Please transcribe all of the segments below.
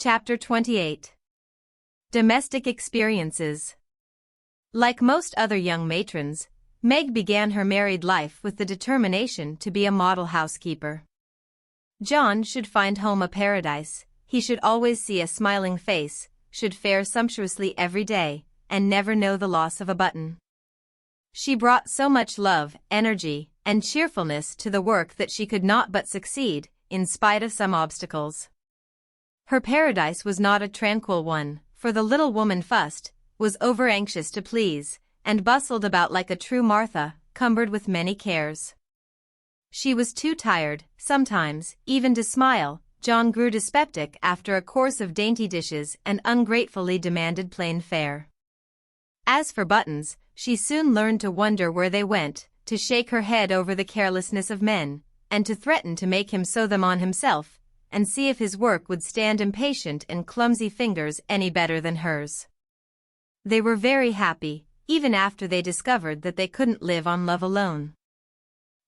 Chapter 28. Domestic Experiences. Like most other young matrons, Meg began her married life with the determination to be a model housekeeper. John should find home a paradise, he should always see a smiling face, should fare sumptuously every day, and never know the loss of a button. She brought so much love, energy, and cheerfulness to the work that she could not but succeed, in spite of some obstacles. Her paradise was not a tranquil one, for the little woman fussed, was over-anxious to please, and bustled about like a true Martha, cumbered with many cares. She was too tired, sometimes, even to smile. John grew dyspeptic after a course of dainty dishes and ungratefully demanded plain fare. As for buttons, she soon learned to wonder where they went, to shake her head over the carelessness of men, and to threaten to make him sew them on himself, and see if his work would stand impatient and clumsy fingers any better than hers. They were very happy, even after they discovered that they couldn't live on love alone.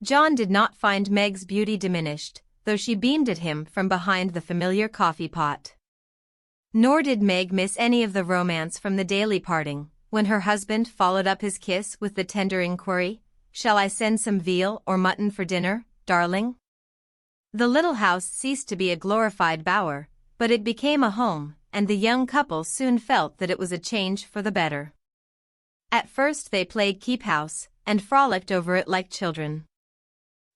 John did not find Meg's beauty diminished, though she beamed at him from behind the familiar coffee pot. Nor did Meg miss any of the romance from the daily parting, when her husband followed up his kiss with the tender inquiry, "Shall I send some veal or mutton for dinner, darling?" The little house ceased to be a glorified bower, but it became a home, and the young couple soon felt that it was a change for the better. At first they played keep house, and frolicked over it like children.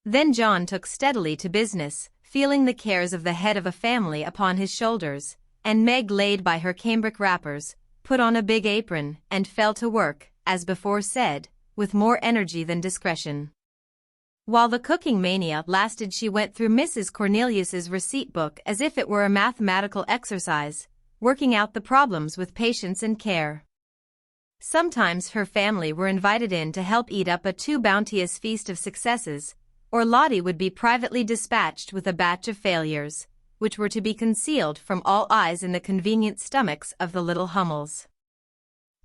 Then John took steadily to business, feeling the cares of the head of a family upon his shoulders, and Meg laid by her cambric wrappers, put on a big apron, and fell to work, as before said, with more energy than discretion. While the cooking mania lasted, she went through Mrs. Cornelius's receipt book as if it were a mathematical exercise, working out the problems with patience and care. Sometimes her family were invited in to help eat up a too bounteous feast of successes, or Lottie would be privately dispatched with a batch of failures, which were to be concealed from all eyes in the convenient stomachs of the little Hummels.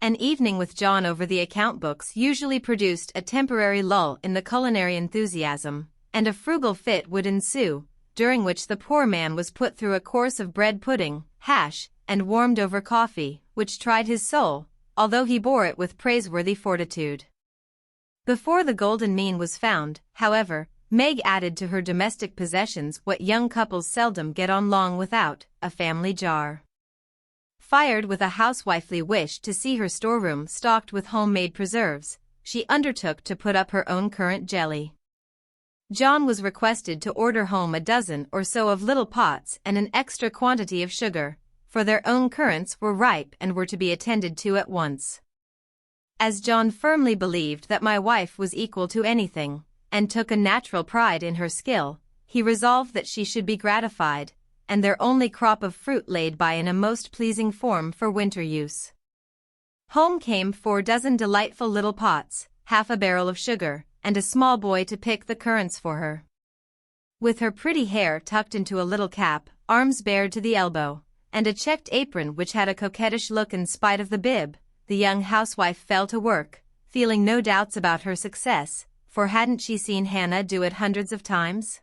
An evening with John over the account books usually produced a temporary lull in the culinary enthusiasm, and a frugal fit would ensue, during which the poor man was put through a course of bread pudding, hash, and warmed over coffee, which tried his soul, although he bore it with praiseworthy fortitude. Before the golden mean was found, however, Meg added to her domestic possessions what young couples seldom get on long without, a family jar. Fired with a housewifely wish to see her storeroom stocked with homemade preserves, she undertook to put up her own currant jelly. John was requested to order home a dozen or so of little pots and an extra quantity of sugar, for their own currants were ripe and were to be attended to at once. As John firmly believed that my wife was equal to anything, and took a natural pride in her skill, he resolved that she should be gratified, and their only crop of fruit laid by in a most pleasing form for winter use. Home came 4 dozen delightful little pots, half a barrel of sugar, and a small boy to pick the currants for her. With her pretty hair tucked into a little cap, arms bared to the elbow, and a checked apron which had a coquettish look in spite of the bib, the young housewife fell to work, feeling no doubts about her success, for hadn't she seen Hannah do it hundreds of times?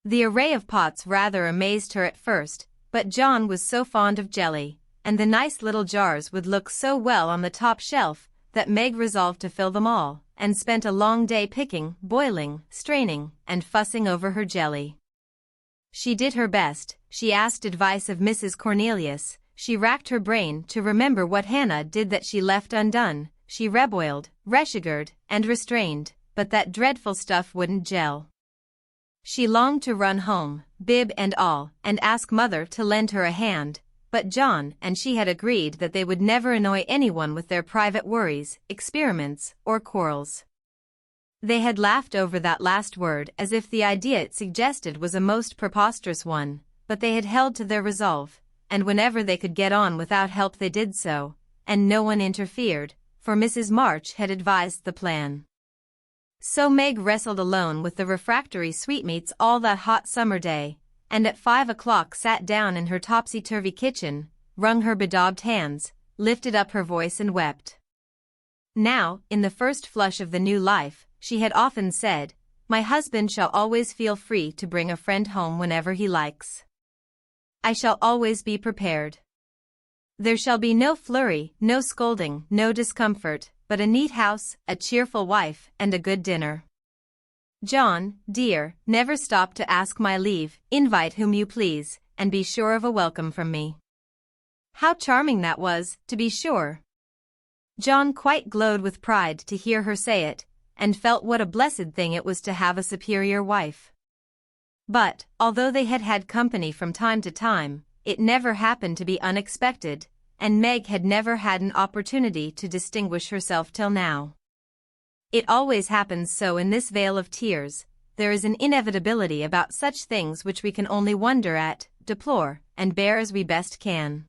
The array of pots rather amazed her at first, but John was so fond of jelly, and the nice little jars would look so well on the top shelf, that Meg resolved to fill them all, and spent a long day picking, boiling, straining, and fussing over her jelly. She did her best, she asked advice of Mrs. Cornelius, she racked her brain to remember what Hannah did that she left undone, she reboiled, resugared, and restrained, but that dreadful stuff wouldn't gel. She longed to run home, bib and all, and ask Mother to lend her a hand, but John and she had agreed that they would never annoy anyone with their private worries, experiments, or quarrels. They had laughed over that last word as if the idea it suggested was a most preposterous one, but they had held to their resolve, and whenever they could get on without help they did so, and no one interfered, for Mrs. March had advised the plan. So Meg wrestled alone with the refractory sweetmeats all that hot summer day, and at 5 o'clock sat down in her topsy-turvy kitchen, wrung her bedaubed hands, lifted up her voice and wept. Now, in the first flush of the new life, she had often said, "My husband shall always feel free to bring a friend home whenever he likes." I shall always be prepared. There shall be no flurry, no scolding, no discomfort, but a neat house, a cheerful wife, and a good dinner. John, dear, never stop to ask my leave, invite whom you please, and be sure of a welcome from me. How charming that was, to be sure. John quite glowed with pride to hear her say it, and felt what a blessed thing it was to have a superior wife. But, although they had had company from time to time, it never happened to be unexpected, and Meg had never had an opportunity to distinguish herself till now. It always happens so in this vale of tears. There is an inevitability about such things which we can only wonder at, deplore, and bear as we best can.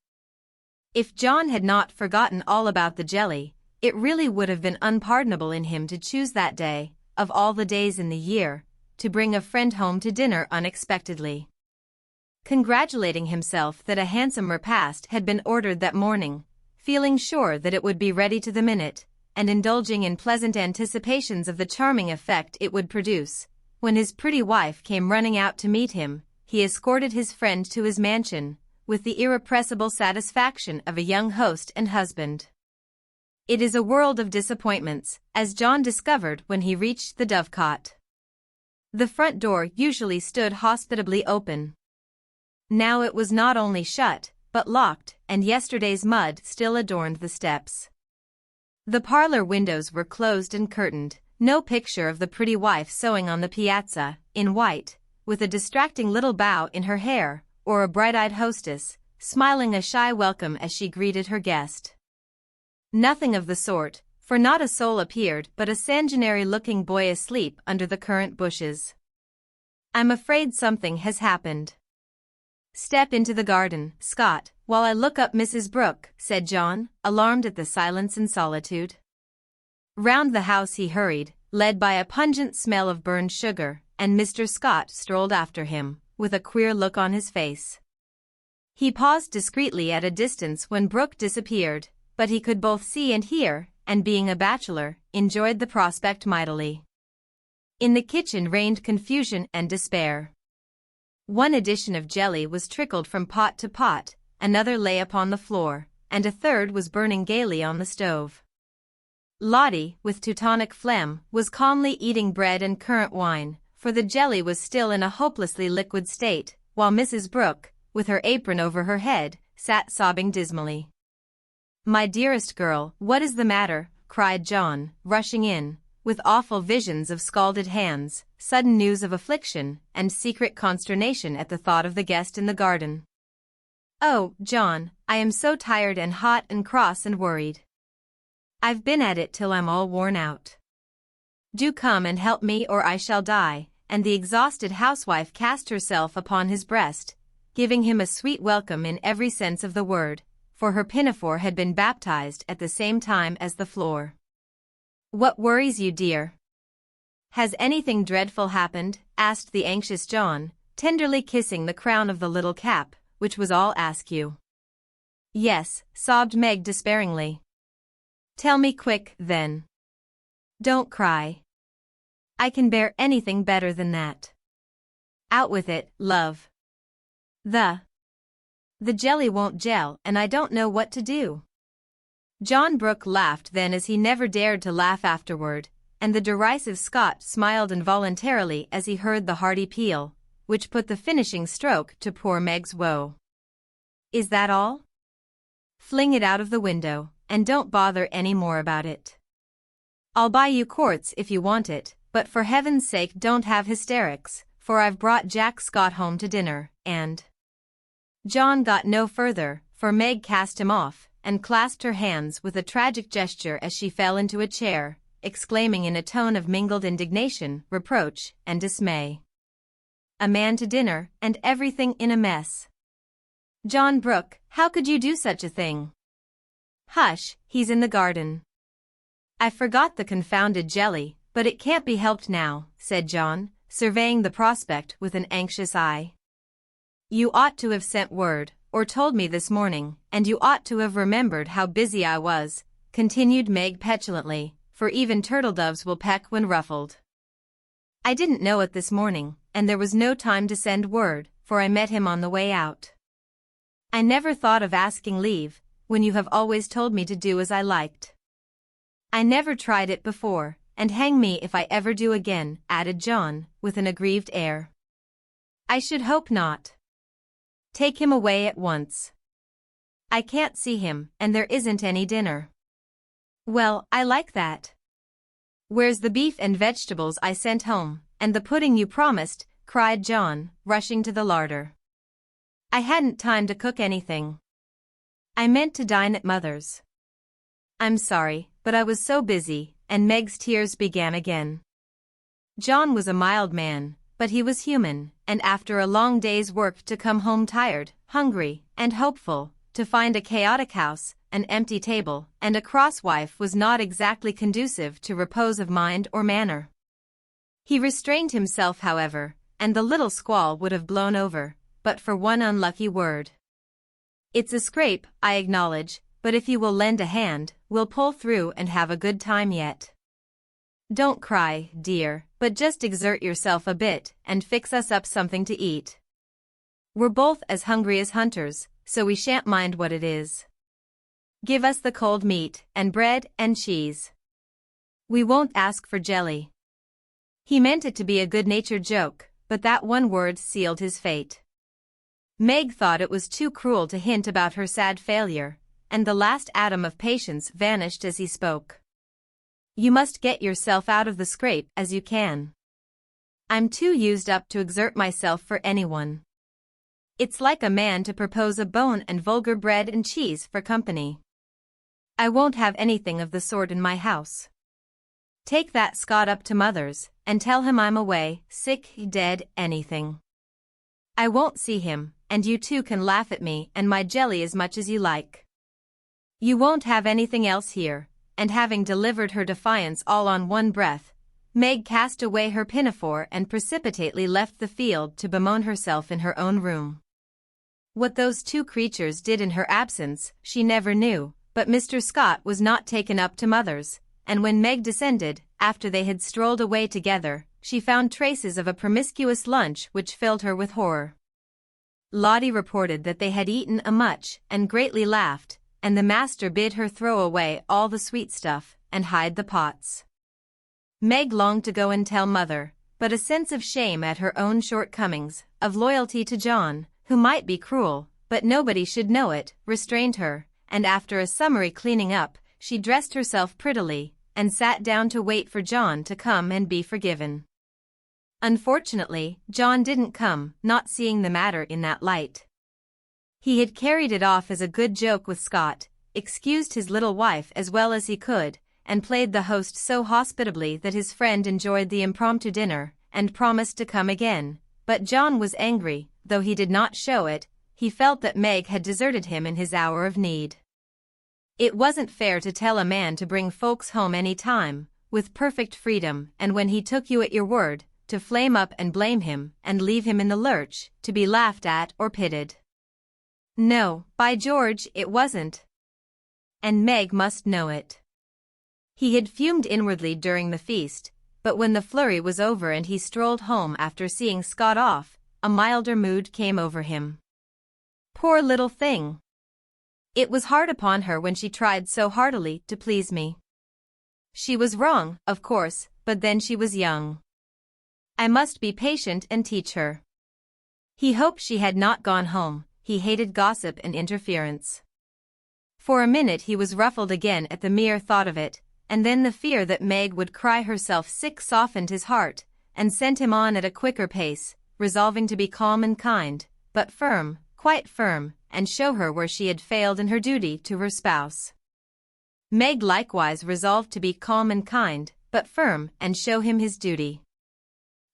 If John had not forgotten all about the jelly, it really would have been unpardonable in him to choose that day, of all the days in the year, to bring a friend home to dinner unexpectedly. Congratulating himself that a handsome repast had been ordered that morning, feeling sure that it would be ready to the minute, and indulging in pleasant anticipations of the charming effect it would produce, when his pretty wife came running out to meet him, he escorted his friend to his mansion, with the irrepressible satisfaction of a young host and husband. It is a world of disappointments, as John discovered when he reached the dovecot. The front door usually stood hospitably open. Now it was not only shut, but locked, and yesterday's mud still adorned the steps. The parlor windows were closed and curtained, no picture of the pretty wife sewing on the piazza, in white, with a distracting little bow in her hair, or a bright-eyed hostess, smiling a shy welcome as she greeted her guest. Nothing of the sort, for not a soul appeared but a sanguinary-looking boy asleep under the currant bushes. I'm afraid something has happened. Step into the garden, Scott, while I look up Mrs. Brooke, said John, alarmed at the silence and solitude. Round the house he hurried, led by a pungent smell of burned sugar, and Mr. Scott strolled after him, with a queer look on his face. He paused discreetly at a distance when Brooke disappeared, but he could both see and hear, and being a bachelor, enjoyed the prospect mightily. In the kitchen reigned confusion and despair. One edition of jelly was trickled from pot to pot, another lay upon the floor, and a third was burning gaily on the stove. Lottie, with Teutonic phlegm, was calmly eating bread and currant wine, for the jelly was still in a hopelessly liquid state, while Mrs. Brooke, with her apron over her head, sat sobbing dismally. "My dearest girl, what is the matter?" cried John, rushing in, with awful visions of scalded hands, sudden news of affliction, and secret consternation at the thought of the guest in the garden. "Oh, John, I am so tired and hot and cross and worried. I've been at it till I'm all worn out. Do come and help me or I shall die," and the exhausted housewife cast herself upon his breast, giving him a sweet welcome in every sense of the word, for her pinafore had been baptized at the same time as the floor. "What worries you, dear? Has anything dreadful happened?" asked the anxious John, tenderly kissing the crown of the little cap, which was all askew. "Yes," sobbed Meg despairingly. "Tell me quick, then. Don't cry. I can bear anything better than that. Out with it, love. The jelly won't gel and I don't know what to do." John Brooke laughed then as he never dared to laugh afterward, and the derisive Scot smiled involuntarily as he heard the hearty peal, which put the finishing stroke to poor Meg's woe. "Is that all? Fling it out of the window, and don't bother any more about it. I'll buy you quarts if you want it, but for heaven's sake don't have hysterics, for I've brought Jack Scott home to dinner, and—" John got no further, for Meg cast him off, and clasped her hands with a tragic gesture as she fell into a chair, exclaiming in a tone of mingled indignation, reproach, and dismay. "A man to dinner, and everything in a mess. John Brooke, how could you do such a thing?" "Hush, he's in the garden. I forgot the confounded jelly, but it can't be helped now," said John, surveying the prospect with an anxious eye. "You ought to have sent word, or told me this morning, and you ought to have remembered how busy I was," continued Meg petulantly, for even turtle-doves will peck when ruffled. "I didn't know it this morning, and there was no time to send word, for I met him on the way out. I never thought of asking leave, when you have always told me to do as I liked. I never tried it before, and hang me if I ever do again, added John, with an aggrieved air. I should hope not. Take him away at once. I can't see him, and there isn't any dinner. Well, I like that. Where's the beef and vegetables I sent home, and the pudding you promised? Cried John, rushing to the larder. I hadn't time to cook anything. I meant to dine at Mother's. I'm sorry, but I was so busy, and Meg's tears began again. John was a mild man, but he was human, and after a long day's work to come home tired, hungry, and hopeful, to find a chaotic house, an empty table, and a cross wife was not exactly conducive to repose of mind or manner. He restrained himself, however, and the little squall would have blown over, but for one unlucky word. It's a scrape, I acknowledge, but if you will lend a hand, we'll pull through and have a good time yet. Don't cry, dear, but just exert yourself a bit and fix us up something to eat. We're both as hungry as hunters, so we shan't mind what it is. Give us the cold meat, and bread, and cheese. We won't ask for jelly. He meant it to be a good-natured joke, but that one word sealed his fate. Meg thought it was too cruel to hint about her sad failure, and the last atom of patience vanished as he spoke. You must get yourself out of the scrape as you can. I'm too used up to exert myself for anyone. It's like a man to propose a bone and vulgar bread and cheese for company. I won't have anything of the sort in my house. Take that Scot up to Mother's, and tell him I'm away, sick, dead, anything. I won't see him, and you two can laugh at me and my jelly as much as you like. You won't have anything else here, and having delivered her defiance all on one breath, Meg cast away her pinafore and precipitately left the field to bemoan herself in her own room. What those two creatures did in her absence, she never knew, but Mr. Scott was not taken up to Mother's, and when Meg descended, after they had strolled away together, she found traces of a promiscuous lunch which filled her with horror. Lottie reported that they had eaten a much and greatly laughed, and the master bid her throw away all the sweet stuff and hide the pots. Meg longed to go and tell Mother, but a sense of shame at her own shortcomings, of loyalty to John, who might be cruel, but nobody should know it, restrained her, and after a summary cleaning up, she dressed herself prettily, and sat down to wait for John to come and be forgiven. Unfortunately, John didn't come, not seeing the matter in that light. He had carried it off as a good joke with Scott, excused his little wife as well as he could, and played the host so hospitably that his friend enjoyed the impromptu dinner, and promised to come again, but John was angry, though he did not show it. He felt that Meg had deserted him in his hour of need. It wasn't fair to tell a man to bring folks home any time, with perfect freedom, and when he took you at your word, to flame up and blame him, and leave him in the lurch, to be laughed at or pitied. No, by George, it wasn't. And Meg must know it. He had fumed inwardly during the feast, but when the flurry was over and he strolled home after seeing Scott off, a milder mood came over him. Poor little thing! It was hard upon her when she tried so heartily to please me. She was wrong, of course, but then she was young. I must be patient and teach her. He hoped she had not gone home. He hated gossip and interference. For a minute he was ruffled again at the mere thought of it, and then the fear that Meg would cry herself sick softened his heart, and sent him on at a quicker pace, resolving to be calm and kind, but firm, quite firm, and show her where she had failed in her duty to her spouse. Meg likewise resolved to be calm and kind, but firm, and show him his duty.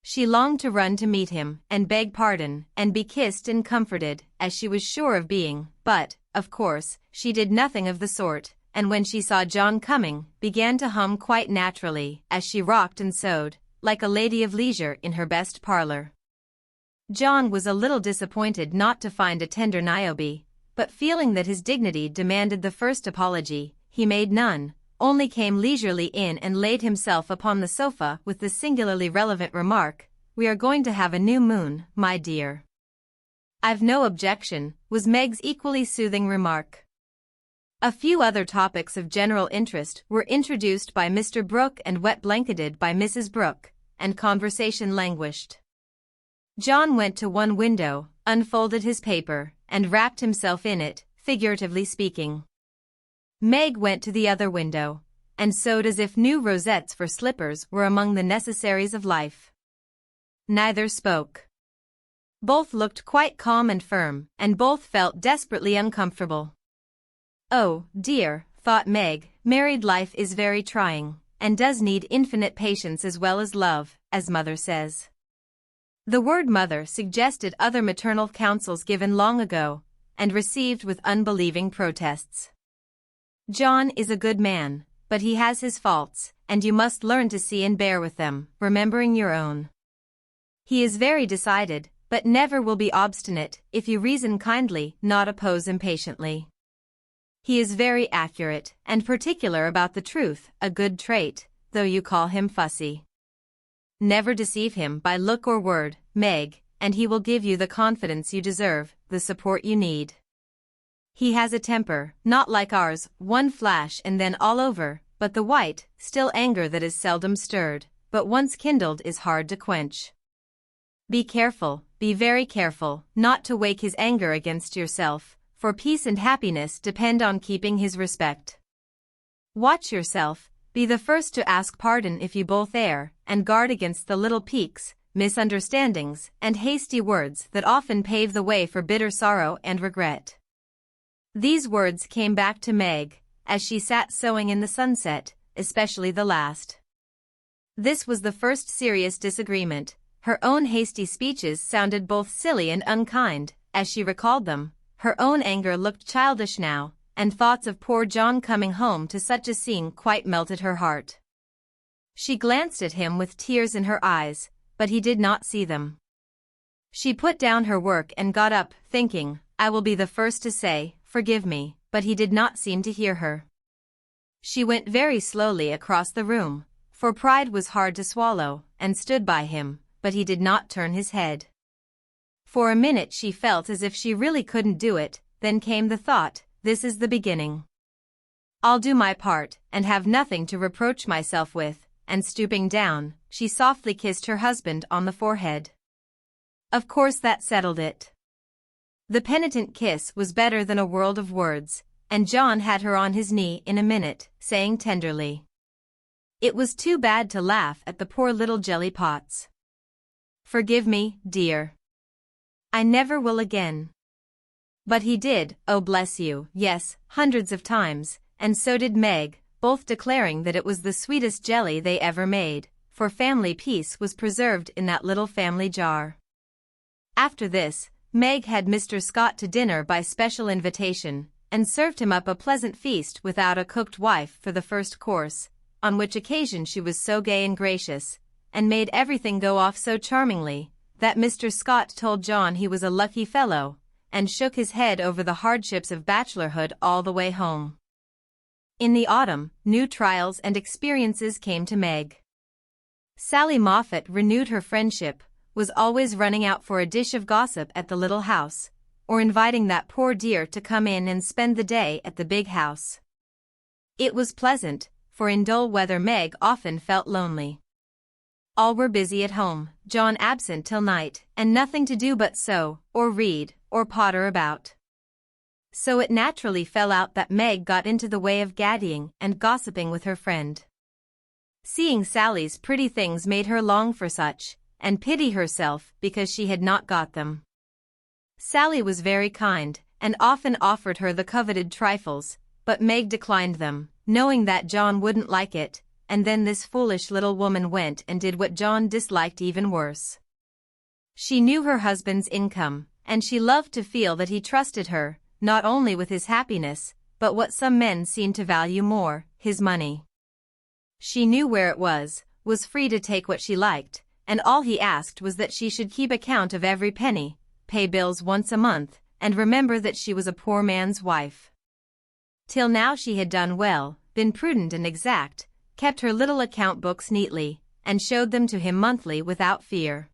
She longed to run to meet him, and beg pardon, and be kissed and comforted, as she was sure of being, but, of course, she did nothing of the sort, and when she saw John coming, began to hum quite naturally, as she rocked and sewed, like a lady of leisure in her best parlor. John was a little disappointed not to find a tender Niobe, but feeling that his dignity demanded the first apology, he made none, only came leisurely in and laid himself upon the sofa with the singularly relevant remark, "We are going to have a new moon, my dear." "I've no objection," was Meg's equally soothing remark. A few other topics of general interest were introduced by Mr. Brooke and wet-blanketed by Mrs. Brooke, and conversation languished. John went to one window, unfolded his paper, and wrapped himself in it, figuratively speaking. Meg went to the other window, and sewed as if new rosettes for slippers were among the necessaries of life. Neither spoke. Both looked quite calm and firm, and both felt desperately uncomfortable. "Oh, dear," thought Meg, "married life is very trying, and does need infinite patience as well as love, as mother says." The word mother suggested other maternal counsels given long ago, and received with unbelieving protests. John is a good man, but he has his faults, and you must learn to see and bear with them, remembering your own. He is very decided, but never will be obstinate, if you reason kindly, not oppose impatiently. He is very accurate, and particular about the truth, a good trait, though you call him fussy. Never deceive him by look or word, Meg, and he will give you the confidence you deserve, the support you need. He has a temper, not like ours, one flash and then all over, but the white, still anger that is seldom stirred, but once kindled is hard to quench. Be careful, be very careful, not to wake his anger against yourself, for peace and happiness depend on keeping his respect. Watch yourself, be the first to ask pardon if you both err, and guard against the little piques, misunderstandings, and hasty words that often pave the way for bitter sorrow and regret. These words came back to Meg, as she sat sewing in the sunset, especially the last. This was the first serious disagreement. Her own hasty speeches sounded both silly and unkind, as she recalled them. Her own anger looked childish now, and thoughts of poor John coming home to such a scene quite melted her heart. She glanced at him with tears in her eyes, but he did not see them. She put down her work and got up, thinking, "I will be the first to say, 'Forgive me,' but he did not seem to hear her. She went very slowly across the room, for pride was hard to swallow, and stood by him, but he did not turn his head. For a minute she felt as if she really couldn't do it, then came the thought, "This is the beginning. I'll do my part, and have nothing to reproach myself with," and stooping down, she softly kissed her husband on the forehead. Of course that settled it. The penitent kiss was better than a world of words, and John had her on his knee in a minute, saying tenderly, "It was too bad to laugh at the poor little jelly pots. Forgive me, dear. I never will again." But he did, oh bless you, yes, hundreds of times, and so did Meg, both declaring that it was the sweetest jelly they ever made, for family peace was preserved in that little family jar. After this, Meg had Mr. Scott to dinner by special invitation, and served him up a pleasant feast without a cooked wife for the first course, on which occasion she was so gay and gracious, and made everything go off so charmingly, that Mr. Scott told John he was a lucky fellow, and shook his head over the hardships of bachelorhood all the way home. In the autumn, new trials and experiences came to Meg. Sally Moffat renewed her friendship, was always running out for a dish of gossip at the little house, or inviting that poor dear to come in and spend the day at the big house. It was pleasant, for in dull weather Meg often felt lonely. All were busy at home, John absent till night, and nothing to do but sew, or read, or potter about. So it naturally fell out that Meg got into the way of gaddying and gossiping with her friend. Seeing Sally's pretty things made her long for such, and pity herself because she had not got them. Sally was very kind, and often offered her the coveted trifles, but Meg declined them, knowing that John wouldn't like it, and then this foolish little woman went and did what John disliked even worse. She knew her husband's income, and she loved to feel that he trusted her, not only with his happiness, but what some men seem to value more, his money. She knew where it was free to take what she liked, and all he asked was that she should keep account of every penny, pay bills once a month, and remember that she was a poor man's wife. Till now she had done well, been prudent and exact, kept her little account books neatly, and showed them to him monthly without fear.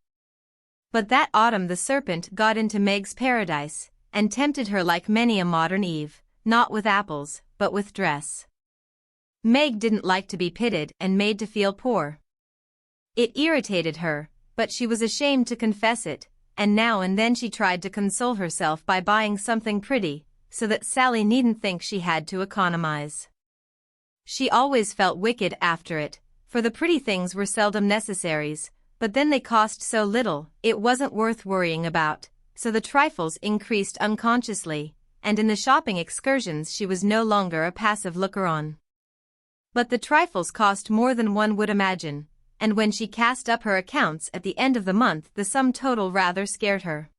But that autumn the serpent got into Meg's paradise, and tempted her like many a modern Eve, not with apples, but with dress. Meg didn't like to be pitted and made to feel poor. It irritated her, but she was ashamed to confess it, and now and then she tried to console herself by buying something pretty, so that Sally needn't think she had to economize. She always felt wicked after it, for the pretty things were seldom necessaries, but then they cost so little, it wasn't worth worrying about, so the trifles increased unconsciously, and in the shopping excursions she was no longer a passive looker-on. But the trifles cost more than one would imagine, and when she cast up her accounts at the end of the month the sum total rather scared her.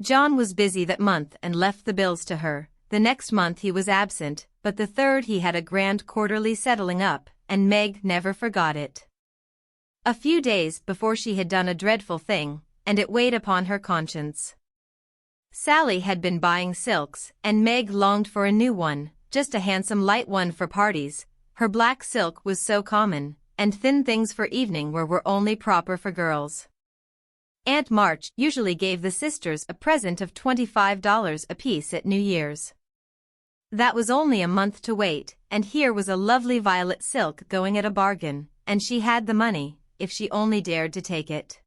John was busy that month and left the bills to her. The next month he was absent, but the third he had a grand quarterly settling up, and Meg never forgot it. A few days before she had done a dreadful thing, and it weighed upon her conscience. Sally had been buying silks, and Meg longed for a new one, just a handsome light one for parties. Her black silk was so common, and thin things for evening wear were only proper for girls. Aunt March usually gave the sisters a present of $25 apiece at New Year's. That was only a month to wait, and here was a lovely violet silk going at a bargain, and she had the money, if she only dared to take it.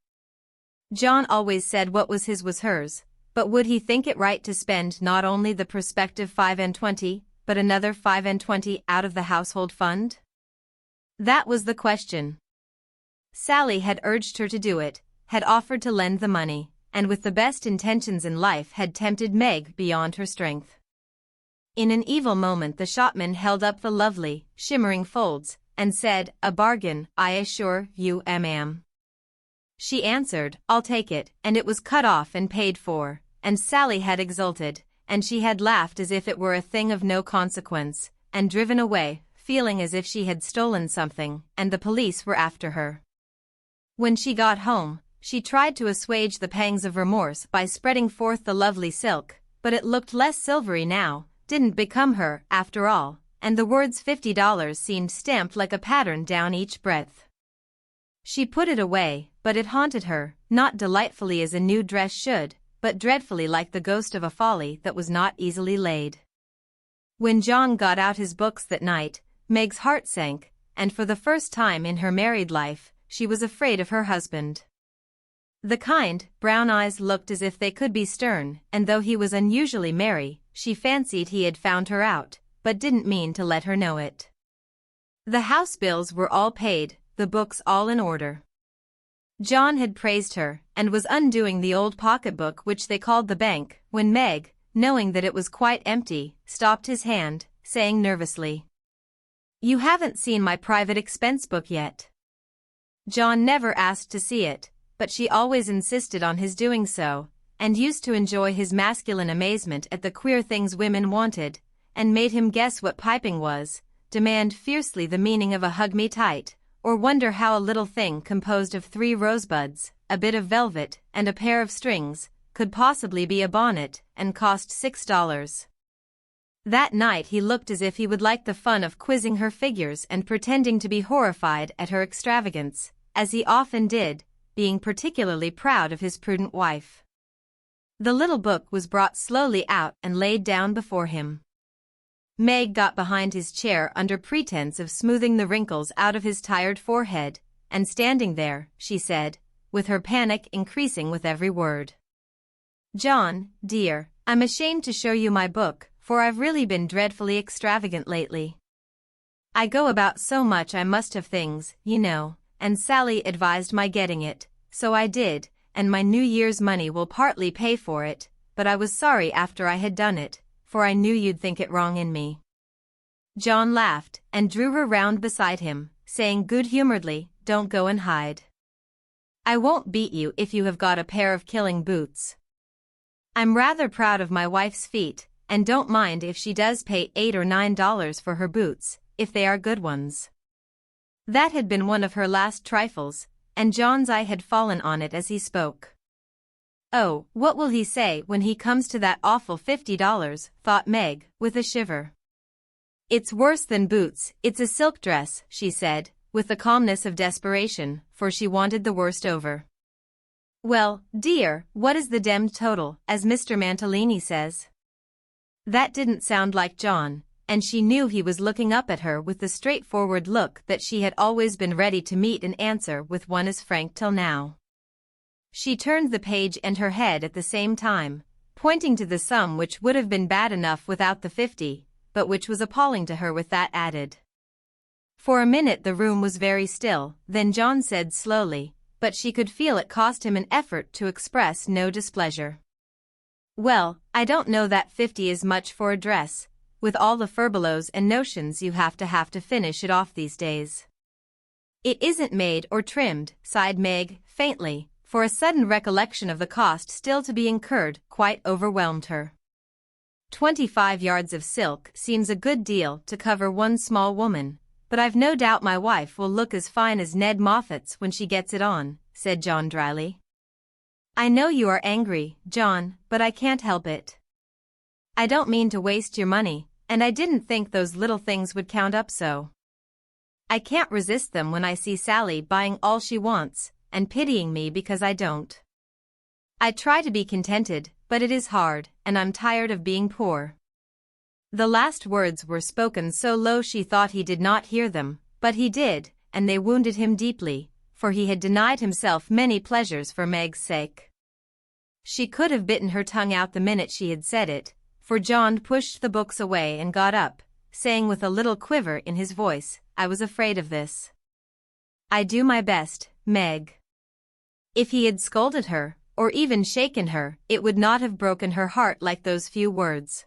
John always said what was his was hers, but would he think it right to spend not only the prospective 25, but another 25 out of the household fund? That was the question. Sally had urged her to do it, had offered to lend the money, and with the best intentions in life had tempted Meg beyond her strength. In an evil moment the shopman held up the lovely, shimmering folds, and said, "A bargain, I assure you, ma'am." She answered, "I'll take it," and it was cut off and paid for, and Sally had exulted, and she had laughed as if it were a thing of no consequence, and driven away, feeling as if she had stolen something, and the police were after her. When she got home, she tried to assuage the pangs of remorse by spreading forth the lovely silk, but it looked less silvery now, didn't become her, after all, and the words $50 seemed stamped like a pattern down each breadth. She put it away, but it haunted her, not delightfully as a new dress should, but dreadfully like the ghost of a folly that was not easily laid. When John got out his books that night, Meg's heart sank, and for the first time in her married life, she was afraid of her husband. The kind, brown eyes looked as if they could be stern, and though he was unusually merry, she fancied he had found her out, but didn't mean to let her know it. The house bills were all paid, the books all in order. John had praised her, and was undoing the old pocketbook which they called the bank, when Meg, knowing that it was quite empty, stopped his hand, saying nervously, "You haven't seen my private expense book yet." John never asked to see it, but she always insisted on his doing so, and used to enjoy his masculine amazement at the queer things women wanted, and made him guess what piping was, demand fiercely the meaning of a hug me tight, or wonder how a little thing composed of 3 rosebuds, a bit of velvet, and a pair of strings, could possibly be a bonnet, and cost $6. That night he looked as if he would like the fun of quizzing her figures and pretending to be horrified at her extravagance, as he often did, being particularly proud of his prudent wife. The little book was brought slowly out and laid down before him. Meg got behind his chair under pretense of smoothing the wrinkles out of his tired forehead, and standing there, she said, with her panic increasing with every word, "John, dear, I'm ashamed to show you my book, for I've really been dreadfully extravagant lately. I go about so much I must have things, you know, and Sally advised my getting it, so I did, and my New Year's money will partly pay for it, but I was sorry after I had done it, for I knew you'd think it wrong in me." John laughed, and drew her round beside him, saying good-humoredly, "Don't go and hide. I won't beat you if you have got a pair of killing boots. I'm rather proud of my wife's feet, and don't mind if she does pay $8 or $9 for her boots, if they are good ones." That had been one of her last trifles, and John's eye had fallen on it as he spoke. "Oh, what will he say when he comes to that awful $50, thought Meg, with a shiver. "It's worse than boots, it's a silk dress," she said, with the calmness of desperation, for she wanted the worst over. Well, dear, what is the demmed total, as Mr. Mantalini says? That didn't sound like John, and she knew he was looking up at her with the straightforward look that she had always been ready to meet and answer with one as frank till now. She turned the page and her head at the same time, pointing to the sum which would have been bad enough without the 50, but which was appalling to her with that added. For a minute the room was very still, then John said slowly, but she could feel it cost him an effort to express no displeasure. Well, I don't know that 50 is much for a dress, with all the furbelows and notions you have to finish it off these days. It isn't made or trimmed, sighed Meg, faintly, for a sudden recollection of the cost still to be incurred quite overwhelmed her. 25 yards of silk seems a good deal to cover one small woman, but I've no doubt my wife will look as fine as Ned Moffat's when she gets it on, said John dryly. I know you are angry, John, but I can't help it. I don't mean to waste your money, and I didn't think those little things would count up so. I can't resist them when I see Sally buying all she wants, and pitying me because I don't. I try to be contented, but it is hard, and I'm tired of being poor. The last words were spoken so low she thought he did not hear them, but he did, and they wounded him deeply, for he had denied himself many pleasures for Meg's sake. She could have bitten her tongue out the minute she had said it, for John pushed the books away and got up, saying with a little quiver in his voice, I was afraid of this. I do my best, Meg. If he had scolded her, or even shaken her, it would not have broken her heart like those few words.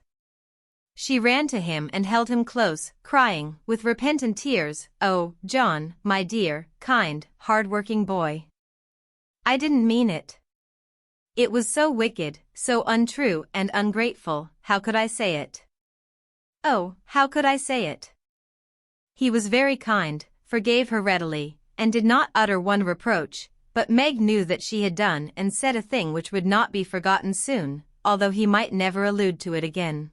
She ran to him and held him close, crying, with repentant tears, Oh, John, my dear, kind, hard-working boy. I didn't mean it. It was so wicked, so untrue and ungrateful, how could I say it? Oh, how could I say it? He was very kind, forgave her readily, and did not utter one reproach, but Meg knew that she had done and said a thing which would not be forgotten soon, although he might never allude to it again.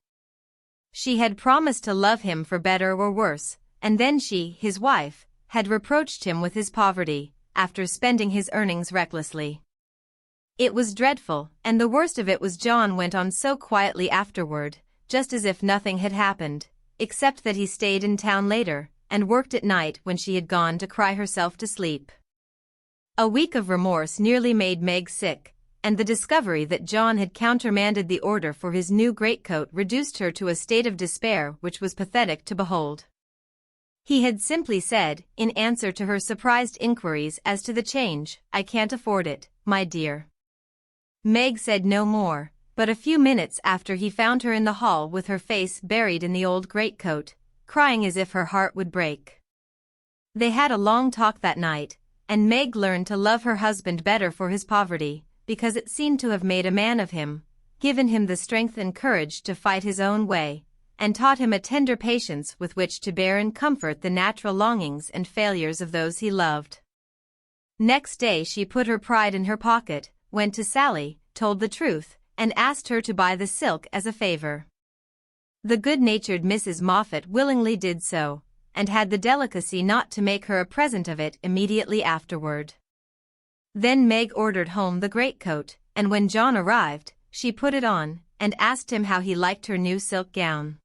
She had promised to love him for better or worse, and then she, his wife, had reproached him with his poverty, after spending his earnings recklessly. It was dreadful, and the worst of it was John went on so quietly afterward, just as if nothing had happened, except that he stayed in town later, and worked at night when she had gone to cry herself to sleep. A week of remorse nearly made Meg sick, and the discovery that John had countermanded the order for his new greatcoat reduced her to a state of despair which was pathetic to behold. He had simply said, in answer to her surprised inquiries as to the change, I can't afford it, my dear. Meg said no more, but a few minutes after he found her in the hall with her face buried in the old greatcoat, crying as if her heart would break. They had a long talk that night, and Meg learned to love her husband better for his poverty, because it seemed to have made a man of him, given him the strength and courage to fight his own way, and taught him a tender patience with which to bear and comfort the natural longings and failures of those he loved. Next day she put her pride in her pocket, went to Sally, told the truth, and asked her to buy the silk as a favor. The good-natured Mrs. Moffat willingly did so, and had the delicacy not to make her a present of it immediately afterward. Then Meg ordered home the greatcoat, and when John arrived, she put it on, and asked him how he liked her new silk gown.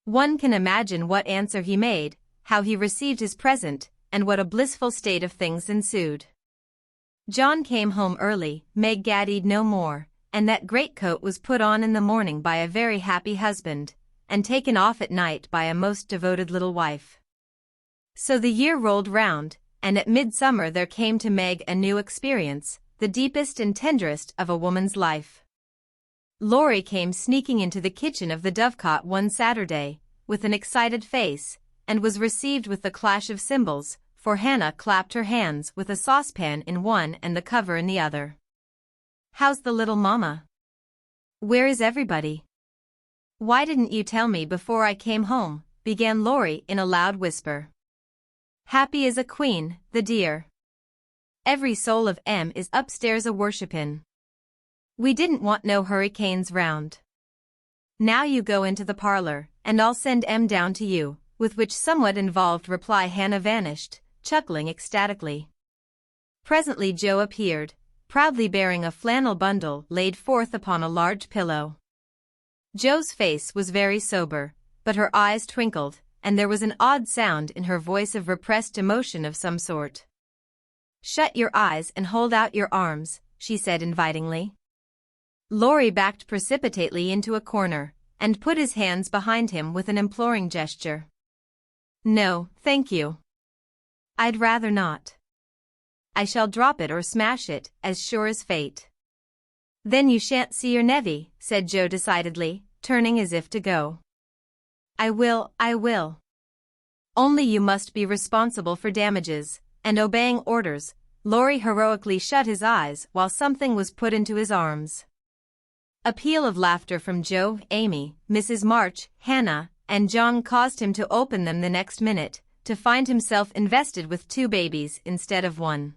One can imagine what answer he made, how he received his present, and what a blissful state of things ensued. John came home early, Meg gaddied no more, and that greatcoat was put on in the morning by a very happy husband, and taken off at night by a most devoted little wife. So the year rolled round, and at midsummer there came to Meg a new experience, the deepest and tenderest of a woman's life. Laurie came sneaking into the kitchen of the Dovecot one Saturday, with an excited face, and was received with the clash of cymbals, for Hannah clapped her hands with a saucepan in one and the cover in the other. How's the little mama? Where is everybody? Why didn't you tell me before I came home? Began Laurie in a loud whisper. Happy as a queen, the dear. Every soul of 'em is upstairs a-worshipin'. We didn't want no hurricanes round. Now you go into the parlor, and I'll send 'em down to you, with which somewhat involved reply Hannah vanished, chuckling ecstatically. Presently Joe appeared, proudly bearing a flannel bundle laid forth upon a large pillow. Jo's face was very sober, but her eyes twinkled, and there was an odd sound in her voice of repressed emotion of some sort. "Shut your eyes and hold out your arms," she said invitingly. Laurie backed precipitately into a corner, and put his hands behind him with an imploring gesture. "No, thank you. I'd rather not. I shall drop it or smash it, as sure as fate." "Then you shan't see your nevy," said Jo decidedly, turning as if to go. I will. Only you must be responsible for damages," and obeying orders, Laurie heroically shut his eyes while something was put into his arms. A peal of laughter from Jo, Amy, Mrs. March, Hannah, and John caused him to open them the next minute, to find himself invested with 2 babies instead of 1.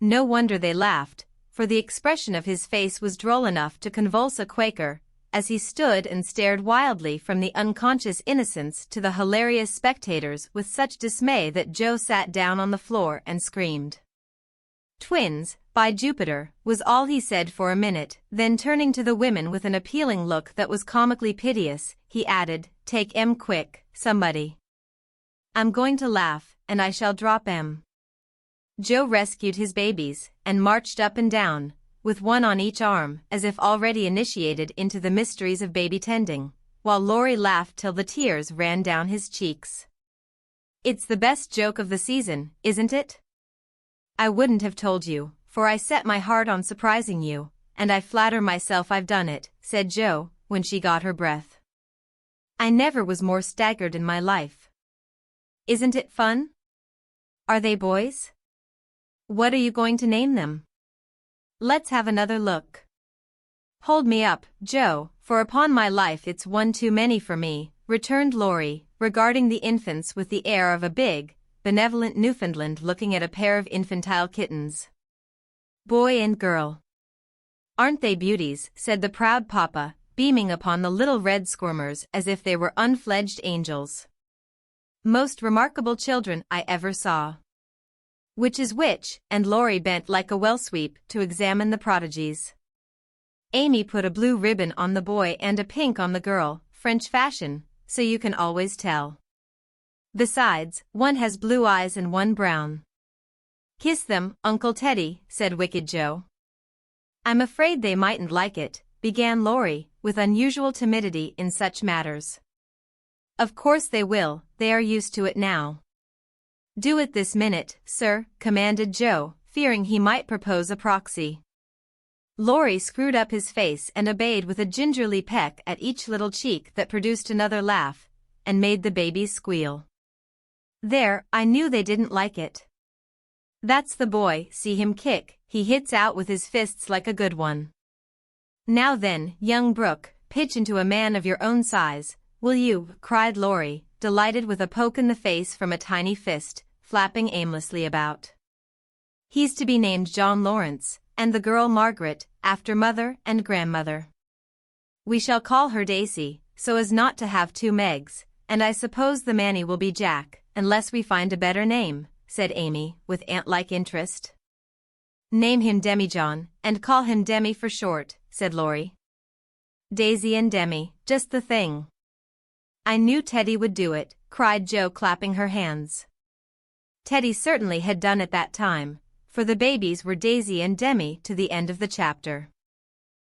No wonder they laughed, for the expression of his face was droll enough to convulse a Quaker, as he stood and stared wildly from the unconscious innocents to the hilarious spectators with such dismay that Jo sat down on the floor and screamed. "Twins, by Jupiter," was all he said for a minute, then turning to the women with an appealing look that was comically piteous, he added, "Take 'em quick, somebody. I'm going to laugh, and I shall drop 'em." Jo rescued his babies, and marched up and down, with one on each arm, as if already initiated into the mysteries of baby tending, while Laurie laughed till the tears ran down his cheeks. "It's the best joke of the season, isn't it?" "I wouldn't have told you, for I set my heart on surprising you, and I flatter myself I've done it," said Jo, when she got her breath. "I never was more staggered in my life. Isn't it fun? Are they boys? What are you going to name them? Let's have another look." "Hold me up, Jo, for upon my life it's one too many for me," returned Laurie, regarding the infants with the air of a big, benevolent Newfoundland looking at a pair of infantile kittens. "Boy and girl. Aren't they beauties?" said the proud papa, beaming upon the little red squirmers as if they were unfledged angels. "Most remarkable children I ever saw." "Which is which?" and Laurie bent like a well sweep to examine the prodigies. Amy put a blue ribbon on the boy and a pink on the girl, French fashion, so you can always tell. "Besides, one has blue eyes and one brown." "Kiss them, Uncle Teddy," said wicked Jo. "I'm afraid they mightn't like it," began Laurie, with unusual timidity in such matters. "Of course they will, they are used to it now." "Do it this minute, sir," commanded Jo, fearing he might propose a proxy. Laurie screwed up his face and obeyed with a gingerly peck at each little cheek that produced another laugh, and made the babies squeal. "There, I knew they didn't like it. That's the boy, see him kick, he hits out with his fists like a good one. Now then, young Brooke, pitch into a man of your own size, will you?" cried Laurie, delighted with a poke in the face from a tiny fist, flapping aimlessly about. "He's to be named John Lawrence, and the girl Margaret, after mother and grandmother. We shall call her Daisy, so as not to have 2 Megs, and I suppose the Manny will be Jack, unless we find a better name," said Amy, with ant-like interest. "Name him Demi-John, and call him Demi for short," said Laurie. "Daisy and Demi, just the thing." "I knew Teddy would do it," cried Jo, clapping her hands. Teddy certainly had done it that time, for the babies were Daisy and Demi to the end of the chapter.